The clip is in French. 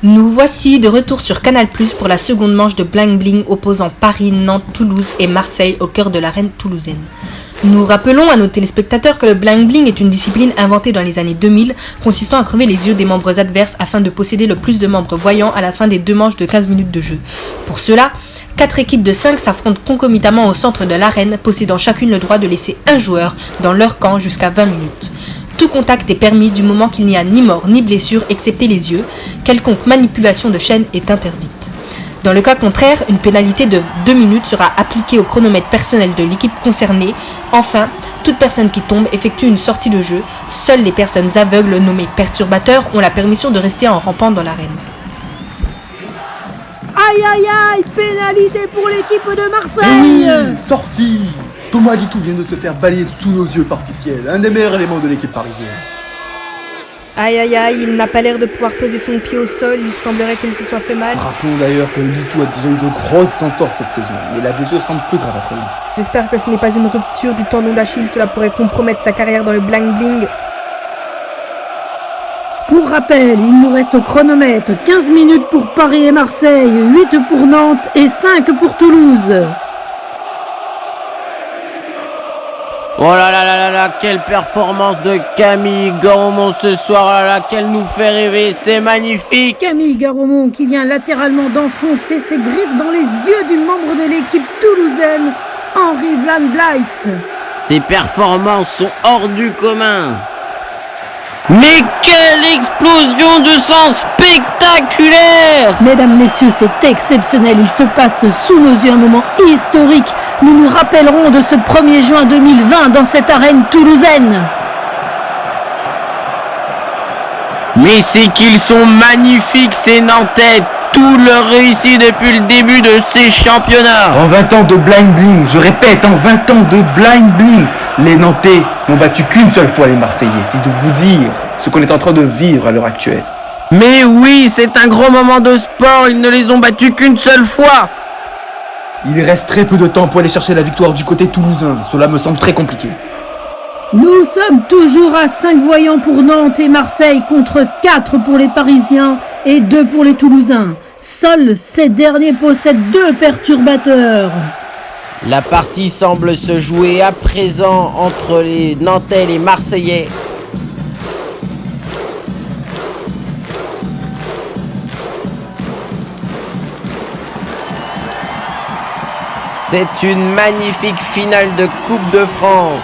Nous voici de retour sur Canal+ pour la seconde manche de Bling Bling opposant Paris, Nantes, Toulouse et Marseille au cœur de l'arène toulousaine. Nous rappelons à nos téléspectateurs que le Bling Bling est une discipline inventée dans les années 2000 consistant à crever les yeux des membres adverses afin de posséder le plus de membres voyants à la fin des 2 manches de 15 minutes de jeu. Pour cela, 4 équipes de 5 s'affrontent concomitamment au centre de l'arène, possédant chacune le droit de laisser un joueur dans leur camp jusqu'à 20 minutes. Tout contact est permis du moment qu'il n'y a ni mort ni blessure excepté les yeux. Quelconque manipulation de chaîne est interdite. Dans le cas contraire, une pénalité de 2 minutes sera appliquée au chronomètre personnel de l'équipe concernée. Enfin, toute personne qui tombe effectue une sortie de jeu. Seules les personnes aveugles nommées perturbateurs ont la permission de rester en rampant dans l'arène. Aïe aïe aïe, pénalité pour l'équipe de Marseille. Oui, sortie. Thomas Litou vient de se faire balayer sous nos yeux par Ficiel, un des meilleurs éléments de l'équipe parisienne. Aïe aïe aïe, il n'a pas l'air de pouvoir poser son pied au sol, il semblerait qu'il se soit fait mal. Rappelons d'ailleurs que Litou a déjà eu de grosses entorses cette saison, mais la blessure semble plus grave après lui. J'espère que ce n'est pas une rupture du tendon d'Achille, cela pourrait compromettre sa carrière dans le Bling Bling. Pour rappel, il nous reste au chronomètre 15 minutes pour Paris et Marseille, 8 pour Nantes et 5 pour Toulouse. Oh là là là là là, quelle performance de Camille Garomont ce soir, là là, qu'elle nous fait rêver, c'est magnifique. Camille Garomont qui vient latéralement d'enfoncer ses griffes dans les yeux du membre de l'équipe toulousaine, Henri Van Blaise. Ses performances sont hors du commun. Mais quelle explosion de sang spectaculaire! Mesdames, messieurs, c'est exceptionnel, il se passe sous nos yeux un moment historique. Nous nous rappellerons de ce 1er juin 2020 dans cette arène toulousaine. Mais c'est qu'ils sont magnifiques ces Nantais, tout leur réussi depuis le début de ces championnats. En 20 ans de Bling Bling, je répète, en 20 ans de Bling Bling, les Nantais n'ont battu qu'une seule fois les Marseillais. C'est de vous dire ce qu'on est en train de vivre à l'heure actuelle. Mais oui, c'est un gros moment de sport, ils ne les ont battus qu'une seule fois. Il reste très peu de temps pour aller chercher la victoire du côté toulousain, cela me semble très compliqué. Nous sommes toujours à 5 voyants pour Nantes et Marseille contre 4 pour les Parisiens et 2 pour les Toulousains. Seuls ces derniers possèdent 2 perturbateurs. La partie semble se jouer à présent entre les Nantais et les Marseillais. C'est une magnifique finale de Coupe de France.